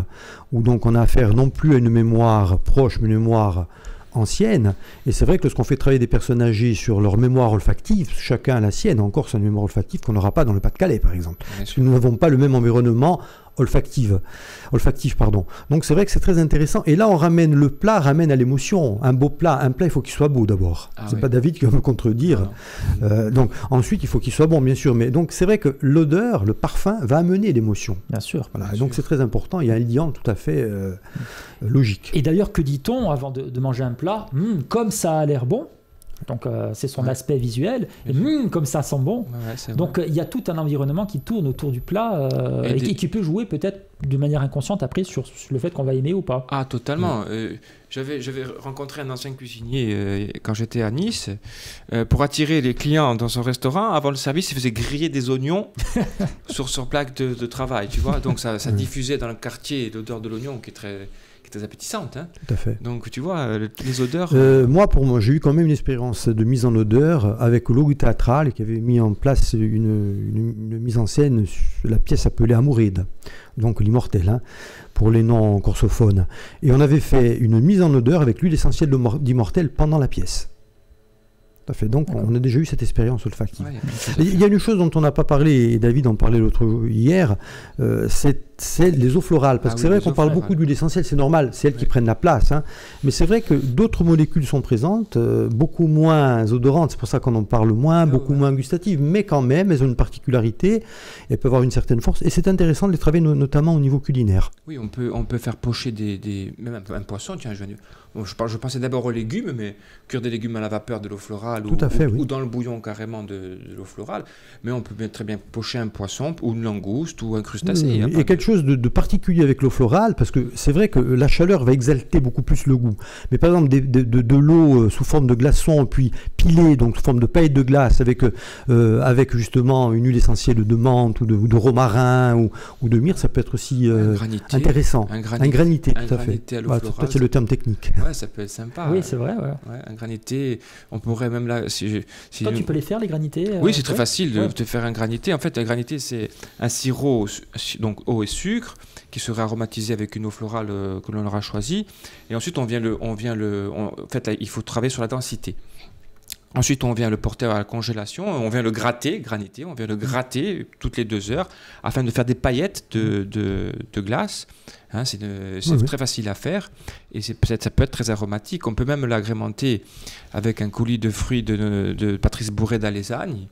où donc on a affaire non plus à une mémoire proche, mais une mémoire ancienne. Et c'est vrai que lorsqu'on fait travailler des personnes âgées sur leur mémoire olfactive, chacun a la sienne, encore c'est une mémoire olfactive qu'on n'aura pas dans le Pas-de-Calais, par exemple. Parce que nous n'avons pas le même environnement olfactif. Donc c'est vrai que c'est très intéressant. Et là, le plat ramène à l'émotion. Un beau plat, il faut qu'il soit beau d'abord. C'est pas David qui va me contredire. Donc ensuite, il faut qu'il soit bon, bien sûr. Mais donc c'est vrai que l'odeur, le parfum, va amener l'émotion. Bien sûr. Voilà. Et donc c'est très important. Il y a un lien tout à fait logique. Et d'ailleurs, que dit-on avant de manger un plat? Comme ça a l'air bon. Donc c'est son aspect visuel, et comme ça sent bon. Donc il y a tout un environnement qui tourne autour du plat et qui peut jouer peut-être de manière inconsciente après sur le fait qu'on va aimer ou pas. Ah, totalement. J'avais rencontré un ancien cuisinier quand j'étais à Nice. Pour attirer les clients dans son restaurant, avant le service, il faisait griller des oignons sur plaque de travail, tu vois. Donc ça diffusait dans le quartier l'odeur de l'oignon qui est très appétissante. Hein. Tout à fait. Donc tu vois, les odeurs... Moi, j'ai eu quand même une expérience de mise en odeur avec Logo Théâtral qui avait mis en place une mise en scène, la pièce appelée Amouride, donc l'immortel, pour les non-corsophones. Et on avait fait une mise en odeur avec l'huile essentielle d'immortel pendant la pièce. Tout à fait. Donc on a déjà eu cette expérience olfactive. Il y a une chose dont on n'a pas parlé, et David en parlait hier, c'est les eaux florales. Parce que c'est vrai qu'on parle beaucoup d'huile essentielle, c'est normal, c'est elles qui prennent la place. Mais c'est vrai que d'autres molécules sont présentes, beaucoup moins odorantes, c'est pour ça qu'on en parle moins, beaucoup moins gustatives, mais quand même, elles ont une particularité, elles peuvent avoir une certaine force, et c'est intéressant de les travailler notamment au niveau culinaire. Oui, on peut faire pocher même un poisson, tiens, je pensais d'abord aux légumes, mais cuire des légumes à la vapeur, de l'eau florale, ou dans le bouillon carrément de l'eau florale, mais on peut très bien pocher un poisson, ou une langouste, ou un crustacé. Et quelque chose de particulier avec l'eau florale, parce que c'est vrai que la chaleur va exalter beaucoup plus le goût. Mais par exemple, de l'eau sous forme de glaçon, puis pilée, donc sous forme de paillettes de glace, avec justement une huile essentielle de menthe, ou de romarin, ou de myrrhe, ça peut être aussi intéressant. Un granité, tout à fait. Peut-être c'est le terme technique. Ouais, ça peut être sympa. Oui, c'est vrai. Un granité, on pourrait même là... Toi, tu peux les faire, les granités Oui, c'est très facile de faire un granité. En fait, un granité, c'est un sirop, donc eau et sucre, qui serait aromatisé avec une eau florale que l'on aura choisie. Et ensuite, en fait, là, il faut travailler sur la densité. Ensuite, on vient le porter à la congélation, on vient le gratter, on vient le gratter toutes les 2 heures afin de faire des paillettes de glace. C'est très facile à faire et ça peut être très aromatique. On peut même l'agrémenter avec un coulis de fruits de Patrice Bourret d'Alezane.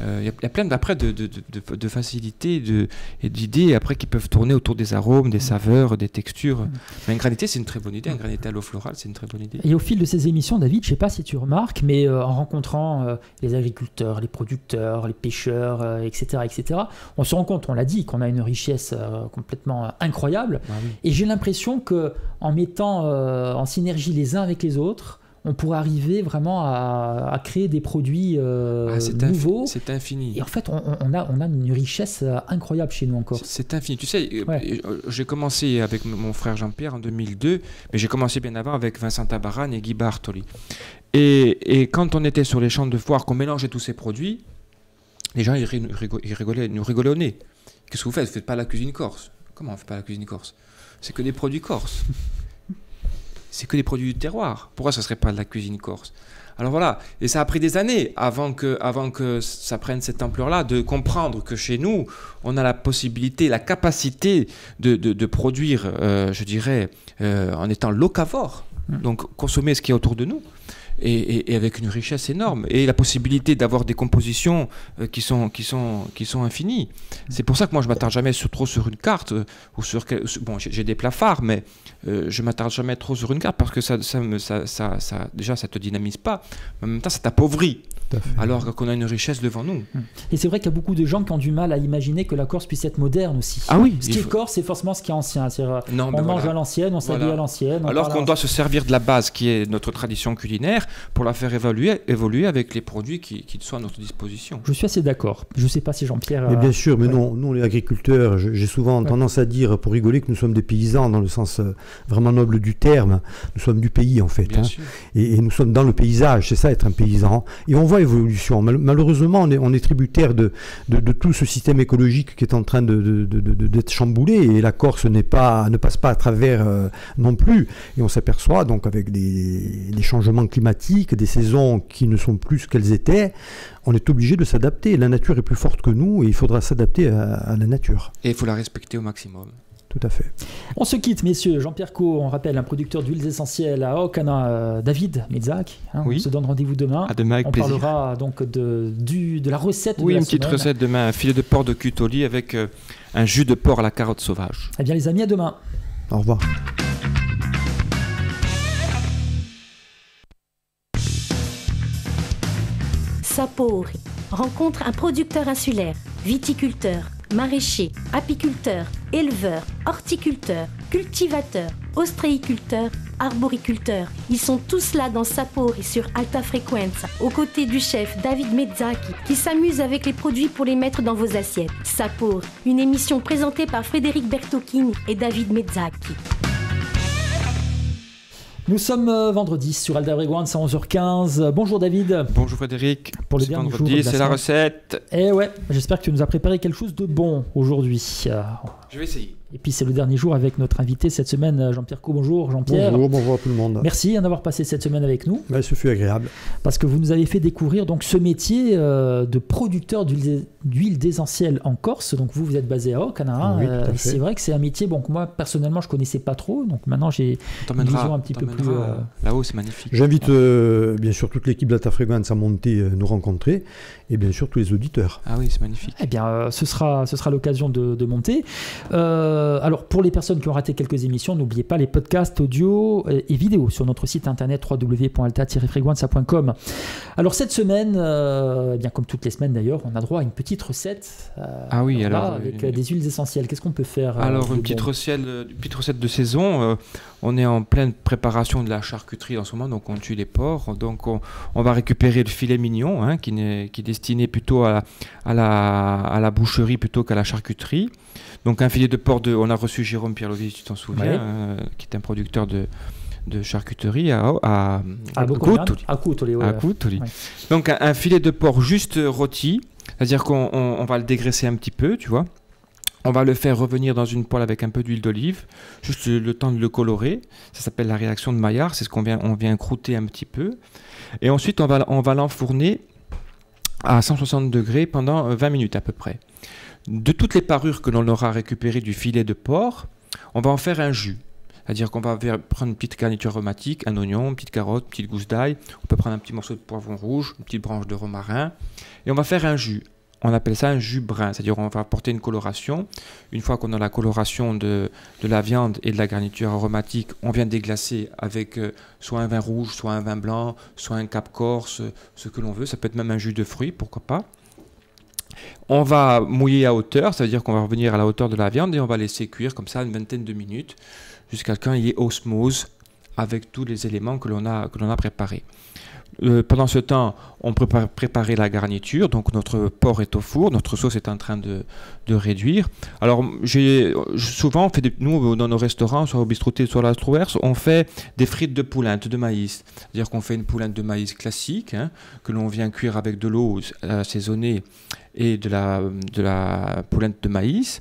Il y a plein de facilités et d'idées après qui peuvent tourner autour des arômes, des saveurs, des textures. Mais un granité, c'est une très bonne idée. Un granité à l'eau florale, c'est une très bonne idée. Et au fil de ces émissions, David, je ne sais pas si tu remarques, mais en rencontrant les agriculteurs, les producteurs, les pêcheurs, etc., on se rend compte, on l'a dit, qu'on a une richesse complètement incroyable. Et j'ai l'impression qu'en mettant en synergie les uns avec les autres, on pourrait arriver vraiment à créer des produits nouveaux. C'est infini. Et en fait, on a une richesse incroyable chez nous encore. C'est infini. Tu sais, j'ai commencé avec mon frère Jean-Pierre en 2002, mais j'ai commencé bien avant avec Vincent Tabarane et Guy Bartoli. Et quand on était sur les champs de foire, qu'on mélangeait tous ces produits, les gens ils nous rigolaient au nez. Qu'est-ce que vous faites? Vous ne faites pas la cuisine corse. Comment on ne fait pas la cuisine corse? C'est que des produits corses. C'est que des produits du terroir. Pourquoi ça ne serait pas de la cuisine corse? Alors voilà, et ça a pris des années avant que ça prenne cette ampleur-là, de comprendre que chez nous, on a la possibilité, la capacité de produire, je dirais, en étant locavore, donc consommer ce qui est autour de nous. Et avec une richesse énorme et la possibilité d'avoir des compositions qui sont infinies. C'est pour ça que moi je m'attarde jamais trop sur une carte ou bon, j'ai des plats phares, mais je m'attarde jamais trop sur une carte parce que ça déjà ça te dynamise pas, mais en même temps ça t'appauvrit. Alors qu'on a une richesse devant nous. Et c'est vrai qu'il y a beaucoup de gens qui ont du mal à imaginer que la Corse puisse être moderne aussi. Ah oui. Ce qui est Corse, c'est forcément ce qui est ancien. On mange à l'ancienne, on s'habille à l'ancienne. Alors qu'on doit se servir de la base qui est notre tradition culinaire pour la faire évoluer avec les produits qui sont à notre disposition. Je suis assez d'accord. Je ne sais pas si Jean-Pierre... Mais bien sûr, mais non, nous les agriculteurs, j'ai souvent tendance à dire, pour rigoler, que nous sommes des paysans dans le sens vraiment noble du terme. Nous sommes du pays en fait. Et nous sommes dans le paysage, c'est ça être un paysan. Et on voit évolution. Malheureusement, on est tributaire de tout ce système écologique qui est en train d'être chamboulé et la Corse ne passe pas à travers non plus. Et on s'aperçoit donc avec des changements climatiques, des saisons qui ne sont plus ce qu'elles étaient, on est obligé de s'adapter. La nature est plus forte que nous et il faudra s'adapter à la nature. Et il faut la respecter au maximum. Tout à fait. On se quitte, messieurs. Jean-Pierre Caux, on rappelle, un producteur d'huiles essentielles à Ocana, David Mezzak. Oui. On se donne rendez-vous demain. À demain, avec plaisir. On parlera donc de la recette de la semaine. Oui, une petite recette demain, un filet de porc de Cutoli avec un jus de porc à la carotte sauvage. Eh bien, les amis, à demain. Au revoir. Sapori rencontre un producteur insulaire, viticulteur, maraîcher, apiculteur, éleveur, horticulteur, cultivateur, ostréiculteur, arboriculteur. Ils sont tous là dans Sapori sur Alta Frequenza, aux côtés du chef David Mezzaki, qui s'amuse avec les produits pour les mettre dans vos assiettes. Sapori, une émission présentée par Frédéric Bertocchini et David Mezzaki. Nous sommes vendredi sur Alta Frequenza à 11h15. Bonjour David. Bonjour Frédéric. Pour le c'est dernier vendredi, c'est la recette. Et ouais, j'espère que tu nous as préparé quelque chose de bon aujourd'hui. Je vais essayer. Et puis c'est le dernier jour avec notre invité cette semaine, Jean-Pierre Caux. Bonjour Jean-Pierre. Bonjour à tout le monde. Merci d'avoir passé cette semaine avec nous. Ce fut agréable. Parce que vous nous avez fait découvrir donc ce métier de producteur d'huile essentielle en Corse. Donc vous êtes basé à Ocana. Oui, c'est vrai que c'est un métier que moi personnellement je connaissais pas trop. Donc maintenant j'ai une vision un petit peu plus... Là-haut, c'est magnifique. J'invite bien sûr toute l'équipe d'Alta Frequenza à monter nous rencontrer et bien sûr tous les auditeurs. Ah oui, c'est magnifique. Eh bien, ce sera l'occasion de monter. Alors, pour les personnes qui ont raté quelques émissions, n'oubliez pas les podcasts audio et vidéo sur notre site internet www.alta-frequenza.com. Alors, cette semaine, bien comme toutes les semaines d'ailleurs, on a droit à une petite recette avec des huiles essentielles. Qu'est-ce qu'on peut faire Alors, une petite recette de saison. On est en pleine préparation de la charcuterie en ce moment, donc on tue les porcs. Donc, on va récupérer le filet mignon, qui est destiné plutôt à la boucherie plutôt qu'à la charcuterie. Donc un filet de porc on a reçu Jérôme Pierlovitch, tu t'en souviens, qui est un producteur de charcuterie à Cutoli. Ouais. Donc un filet de porc juste rôti, c'est-à-dire qu'on va le dégraisser un petit peu, tu vois. On va le faire revenir dans une poêle avec un peu d'huile d'olive, juste le temps de le colorer. Ça s'appelle la réaction de Maillard, c'est ce qu'on vient croûter un petit peu. Et ensuite on va l'enfourner à 160 degrés pendant 20 minutes à peu près. De toutes les parures que l'on aura récupérées du filet de porc, on va en faire un jus. C'est-à-dire qu'on va prendre une petite garniture aromatique, un oignon, une petite carotte, une petite gousse d'ail. On peut prendre un petit morceau de poivron rouge, une petite branche de romarin. Et on va faire un jus. On appelle ça un jus brun. C'est-à-dire qu'on va apporter une coloration. Une fois qu'on a la coloration de la viande et de la garniture aromatique, on vient déglacer avec soit un vin rouge, soit un vin blanc, soit un cap corse, ce que l'on veut. Ça peut être même un jus de fruits, pourquoi pas. On va mouiller à hauteur, ça veut dire qu'on va revenir à la hauteur de la viande et on va laisser cuire comme ça une vingtaine de minutes jusqu'à ce qu'il y ait osmose avec tous les éléments que l'on a préparés. Pendant ce temps, on peut préparer la garniture, donc notre porc est au four, notre sauce est en train de réduire. Alors, souvent, nous, dans nos restaurants, soit au Bistroté, soit à la Strouers, on fait des frites de poulinte de maïs. C'est-à-dire qu'on fait une poulinte de maïs classique, que l'on vient cuire avec de l'eau assaisonnée et de la poulinte de maïs.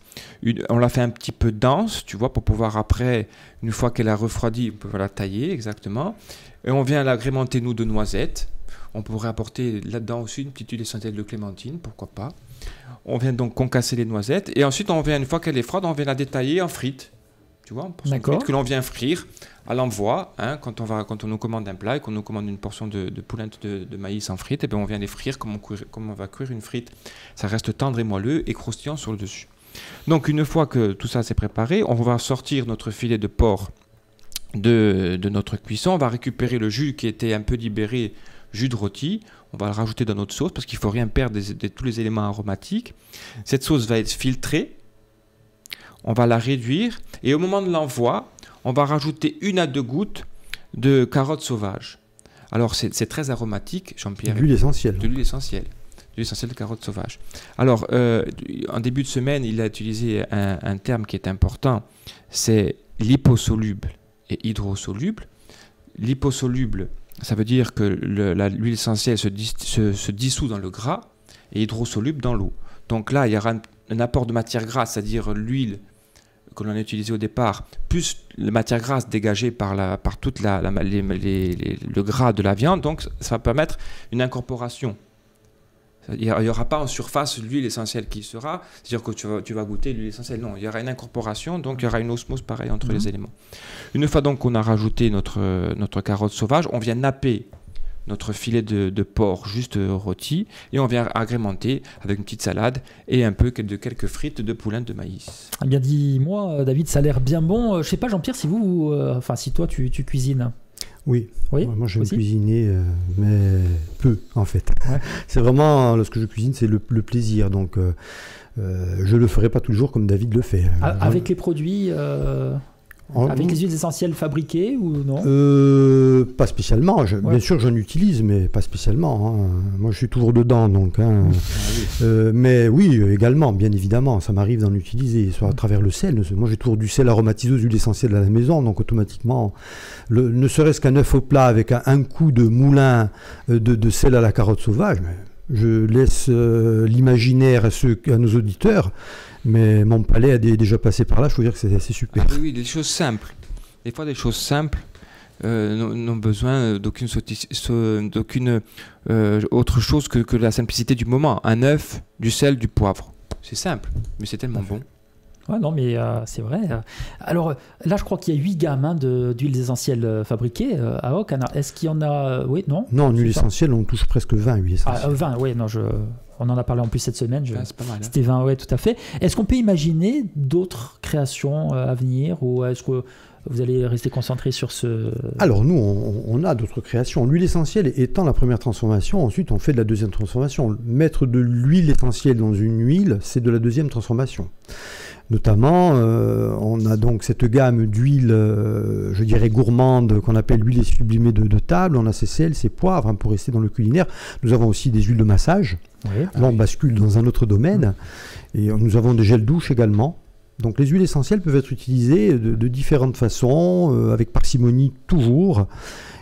On la fait un petit peu dense, tu vois, pour pouvoir après, une fois qu'elle a refroidi, on peut la tailler exactement. Et on vient l'agrémenter, nous, de noisettes. On pourrait apporter là-dedans aussi une petite huile essentielle de clémentine, pourquoi pas. On vient donc concasser les noisettes. Et ensuite, une fois qu'elle est froide, on vient la détailler en frites. Tu vois, frites que l'on vient frire à l'envoi. Quand on nous commande un plat et qu'on nous commande une portion de poulinte de maïs en frites, et bien on vient les frire comme on va cuire une frite. Ça reste tendre et moelleux et croustillant sur le dessus. Donc, une fois que tout ça s'est préparé, on va sortir notre filet de porc de notre cuisson. On va récupérer le jus qui était un peu libéré, jus de rôti. On va le rajouter dans notre sauce parce qu'il ne faut rien perdre de tous les éléments aromatiques. Cette sauce va être filtrée. On va la réduire. Et au moment de l'envoi, on va rajouter 1 à 2 gouttes de carottes sauvages. Alors, c'est très aromatique, Jean-Pierre. De l'huile essentielle. De l'huile essentielle. De l'essentiel de carottes sauvages. Alors, en début de semaine, il a utilisé un terme qui est important. C'est liposoluble et hydrosoluble. Liposoluble, ça veut dire que l'huile essentielle se dissout dans le gras et hydrosoluble dans l'eau. Donc là, il y aura un apport de matière grasse, c'est-à-dire l'huile que l'on a utilisée au départ, plus la matière grasse dégagée par tout le gras de la viande. Donc ça va permettre une incorporation. Il n'y aura pas en surface l'huile essentielle qui sera, c'est-à-dire que tu vas goûter l'huile essentielle. Non, il y aura une incorporation, donc il y aura une osmose pareille entre les éléments. Une fois donc qu'on a rajouté notre carotte sauvage, on vient napper notre filet de porc juste rôti et on vient agrémenter avec une petite salade et un peu de quelques frites de poulinte de maïs. Eh bien, dis-moi, David, ça a l'air bien bon. Je ne sais pas, Jean-Pierre, si toi tu cuisines. Oui, moi j'aime aussi cuisiner, mais peu en fait. Ouais. C'est vraiment, lorsque je cuisine, c'est le plaisir. Donc je ne le ferai pas toujours comme David le fait. Avec les produits avec les huiles essentielles fabriquées ou non? Pas spécialement. Bien sûr, j'en utilise, mais pas spécialement. Moi, je suis toujours dedans. Donc, mais oui, également, bien évidemment, ça m'arrive d'en utiliser, soit à travers le sel. Moi, j'ai toujours du sel aromatisé aux huiles essentielles à la maison, donc automatiquement, ne serait-ce qu'un œuf au plat avec un coup de moulin de sel à la carotte sauvage, je laisse l'imaginaire à nos auditeurs. Mais mon palais a déjà passé par là, je veux dire que c'est assez super. Oui, des choses simples. Des fois, des choses simples n'ont besoin d'aucune autre chose que la simplicité du moment. Un œuf, du sel, du poivre. C'est simple, mais c'est tellement bon. Ouais, non, mais c'est vrai. Alors là, je crois qu'il y a 8 gammes d'huiles essentielles fabriquées à Hoc. Est-ce qu'il y en a oui, non? Non, en huile essentielle, on touche presque 20 huiles essentielles. 20, oui, non, on en a parlé en plus cette semaine. C'est pas mal. C'était 20, oui, tout à fait. Est-ce qu'on peut imaginer d'autres créations à venir ou est-ce que vous allez rester concentré sur ce... Alors nous, on a d'autres créations. L'huile essentielle étant la première transformation, ensuite on fait de la deuxième transformation. Mettre de l'huile essentielle dans une huile, c'est de la deuxième transformation. Notamment, on a donc cette gamme d'huiles, je dirais gourmandes, qu'on appelle l'huile sublimée de table. On a ses sels, ses poivres, pour rester dans le culinaire. Nous avons aussi des huiles de massage. Oui, là, on bascule dans un autre domaine. Et nous avons des gels douches également. Donc les huiles essentielles peuvent être utilisées de différentes façons, avec parcimonie toujours.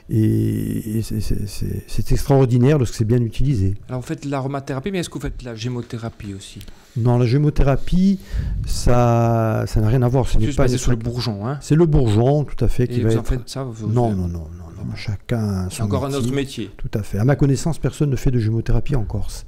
Et c'est extraordinaire lorsque c'est bien utilisé. Alors vous faites l'aromathérapie, mais est-ce que vous faites la gémothérapie aussi? Non, la gémothérapie, ça n'a rien à voir. C'est juste basé sur le bourgeon. Hein. C'est le bourgeon, tout à fait. Et vous en faites ça Non. Chacun son encore un autre métier. Tout à fait. À ma connaissance, personne ne fait de gémothérapie en Corse.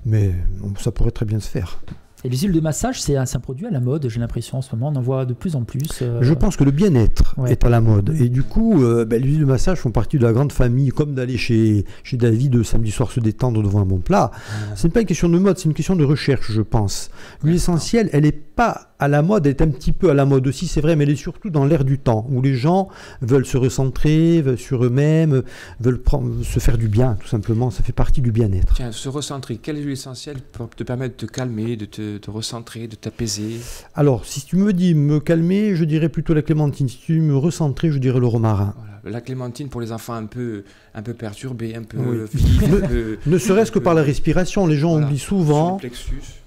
Mais ça pourrait très bien se faire. Et les huiles de massage, c'est un produit à la mode, j'ai l'impression en ce moment, on en voit de plus en plus. Je pense que le bien-être est à la mode. Et du coup, les huiles de massage font partie de la grande famille, comme d'aller chez David samedi soir se détendre devant un bon plat. Ce n'est pas une question de mode, c'est une question de recherche, je pense. L'huile essentielle, elle n'est pas à la mode, elle est un petit peu à la mode aussi, c'est vrai, mais elle est surtout dans l'air du temps, où les gens veulent se recentrer sur eux-mêmes, veulent se faire du bien, tout simplement. Ça fait partie du bien-être. Tiens, se recentrer, quelle huile essentielle peut te permettre de te calmer, de te recentrer, de t'apaiser? Alors, si tu me dis me calmer, je dirais plutôt la clémentine. Si tu me recentrer, je dirais le romarin. Voilà. la clémentine pour les enfants un peu perturbés, un peu vifs, ne serait-ce que par la respiration. Les gens oublient souvent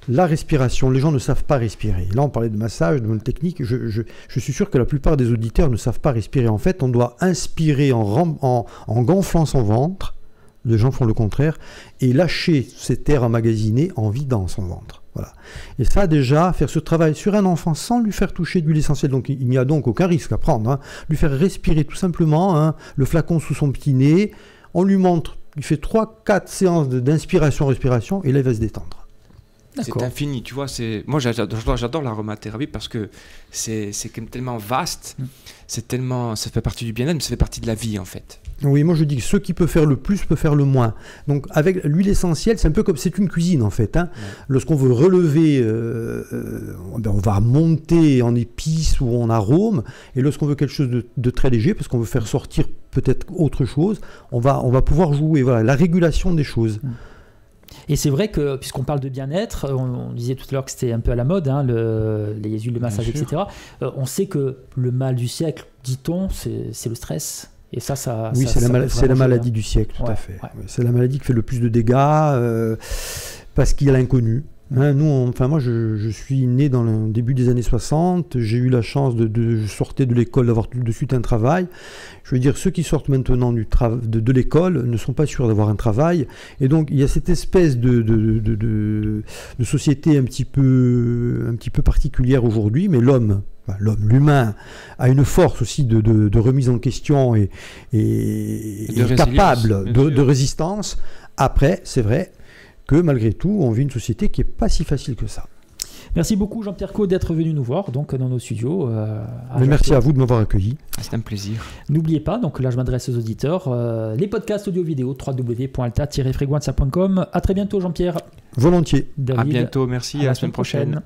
la respiration. Les gens ne savent pas respirer. Là, on parlait de massage, de technique. Je suis sûr que la plupart des auditeurs ne savent pas respirer. En fait, on doit inspirer en gonflant son ventre. Les gens font le contraire. Et lâcher cet air emmagasiné en vidant son ventre. Voilà. Et ça, déjà, faire ce travail sur un enfant sans lui faire toucher d'huile essentielle, donc il n'y a donc aucun risque à prendre, hein. Lui faire respirer tout simplement, hein, le flacon sous son petit nez, on lui montre, il fait 3-4 séances d'inspiration-respiration, et là, il va se détendre. C'est infini, tu vois. Moi, j'adore l'aromathérapie parce que c'est tellement vaste, ça fait partie du bien-être, mais ça fait partie de la vie, en fait. Oui, moi je dis que ce qui peut faire le plus peut faire le moins. Donc avec l'huile essentielle, c'est un peu comme c'est une cuisine en fait, hein. Lorsqu'on veut relever, on va monter en épices ou en arômes, et lorsqu'on veut quelque chose de très léger, parce qu'on veut faire sortir peut-être autre chose, on va pouvoir jouer. Voilà, la régulation des choses. Et c'est vrai que, puisqu'on parle de bien-être, on disait tout à l'heure que c'était un peu à la mode, hein, les huiles de massage, etc. On sait que le mal du siècle, dit-on, c'est le stress. Et ça oui, c'est la maladie du siècle, tout à fait. Ouais. C'est la maladie qui fait le plus de dégâts parce qu'il y a l'inconnu. Hein, moi, je suis né dans le début des années 60. J'ai eu la chance je sortais de l'école, d'avoir tout de suite un travail. Je veux dire, ceux qui sortent maintenant de l'école ne sont pas sûrs d'avoir un travail. Et donc, il y a cette espèce de société un petit peu particulière aujourd'hui, mais l'humain a une force aussi de remise en question et capable de résistance. Après, c'est vrai que malgré tout, on vit une société qui n'est pas si facile que ça. Merci beaucoup Jean-Pierre Caux d'être venu nous voir donc, dans nos studios. Merci à vous de m'avoir accueilli. C'est un plaisir. N'oubliez pas, donc là je m'adresse aux auditeurs, les podcasts audio-vidéo www.alta-freguenza.com. À très bientôt Jean-Pierre. Volontiers. David, à bientôt, merci, à la semaine prochaine.